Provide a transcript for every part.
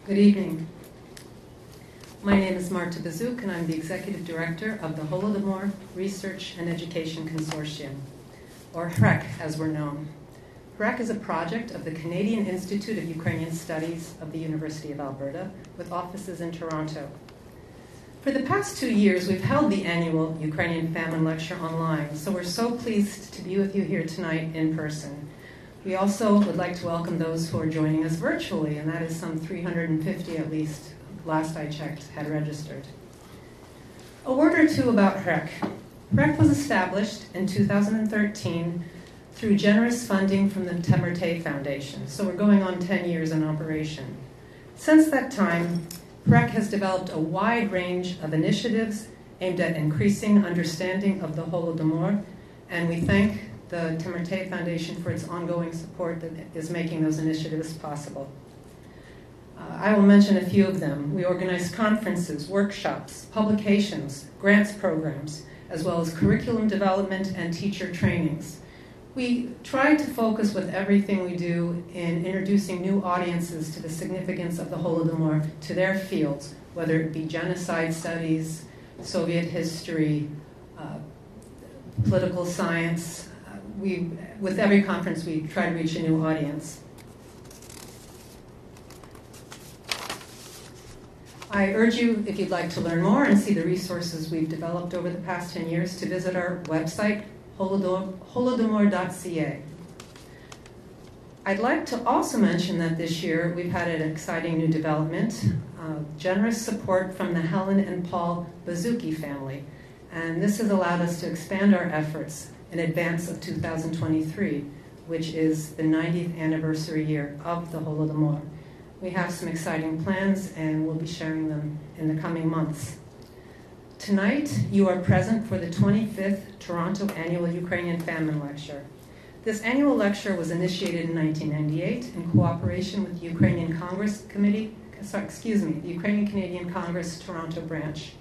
Good evening. My name is Marta Baziuk, and I'm the Executive Director of the Holodomor Research and Education Consortium, or HREC as we're known. HREC is a project of the Canadian Institute of Ukrainian Studies of the University of Alberta, with offices in Toronto. For the past 2 years, we've held the annual Ukrainian Famine Lecture online, so we're so pleased to be with you here tonight in person. We also would like to welcome those who are joining us virtually, and that is some 350 at least, last I checked, had registered. A word or two about HREC. HREC was established in 2013 through generous funding from the Marta Foundation, so we're going on 10 years in operation. Since that time, HREC has developed a wide range of initiatives aimed at increasing understanding of the Holodomor, and we thank the Marta Foundation for its ongoing support that is making those initiatives possible. I will mention a few of them. We organize conferences, workshops, publications, grants programs, as well as curriculum development and teacher trainings. We try to focus with everything we do in introducing new audiences to the significance of the Holodomor to their fields, whether it be genocide studies, Soviet history, political science. With every conference, we try to reach a new audience. I urge you, if you'd like to learn more and see the resources we've developed over the past 10 years, to visit our website, holodomor.ca. I'd like to also mention that this year we've had an exciting new development, generous support from the Helen and Paul Baziuk family, and this has allowed us to expand our efforts in advance of 2023, which is the 90th anniversary year of the Holodomor. We have some exciting plans, and we'll be sharing them in the coming months. Tonight, you are present for the 25th Toronto Annual Ukrainian Famine Lecture. This annual lecture was initiated in 1998 in cooperation with the Ukrainian the Ukrainian Canadian Congress Toronto branch.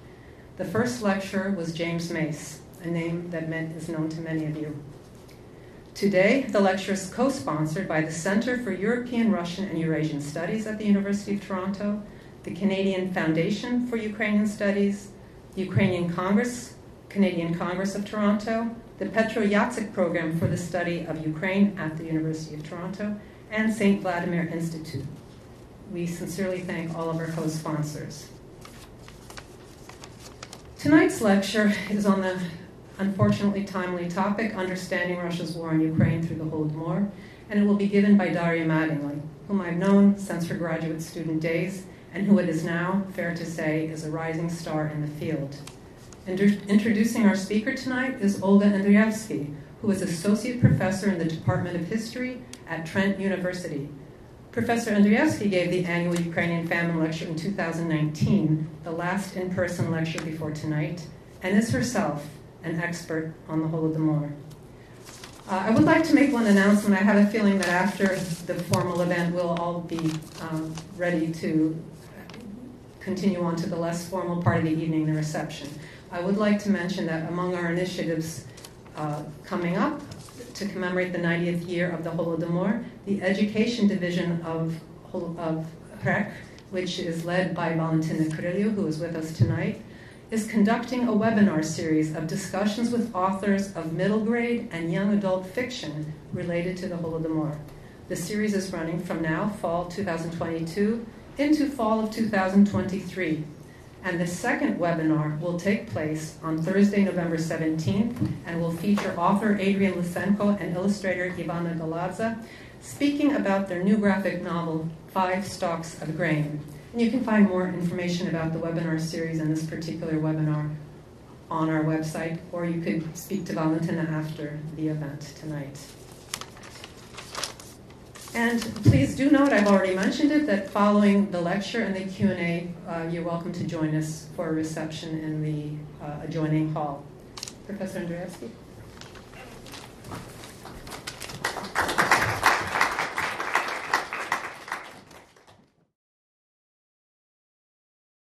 The first lecturer was James Mace, a name that is known to many of you. Today, the lecture is co-sponsored by the Center for European, Russian, and Eurasian Studies at the University of Toronto, the Canadian Foundation for Ukrainian Studies, the Ukrainian Congress, Canadian Congress of Toronto, the Petro Yatsik Program for the Study of Ukraine at the University of Toronto, and St. Vladimir Institute. We sincerely thank all of our co-sponsors. Tonight's lecture is on the unfortunately timely topic, Understanding Russia's War on Ukraine through the Holodomor, and it will be given by Daria Mattingly, whom I've known since her graduate student days, and who it is now fair to say is a rising star in the field. Introducing our speaker tonight is Olga Andrievsky, who is Associate Professor in the Department of History at Trent University. Professor Andrievsky gave the annual Ukrainian Famine Lecture in 2019, the last in-person lecture before tonight, and is herself an expert on the Holodomor. I would like to make one announcement. I have a feeling that after the formal event, we'll all be ready to continue on to the less formal part of the evening, the reception. I would like to mention that among our initiatives coming up to commemorate the 90th year of the Holodomor, the Education Division of HREC, which is led by Valentina Kryliu, who is with us tonight, is conducting a webinar series of discussions with authors of middle grade and young adult fiction related to the Holodomor. The series is running from now, fall 2022, into fall of 2023. And the second webinar will take place on Thursday, November 17th, and will feature author Adrian Lysenko and illustrator Ivana Galadza speaking about their new graphic novel, 5 Stalks of Grain. And you can find more information about the webinar series and this particular webinar on our website, or you could speak to Valentina after the event tonight. And please do note, I've already mentioned it, that following the lecture and the Q&A, you're welcome to join us for a reception in the adjoining hall. Professor Andrievsky.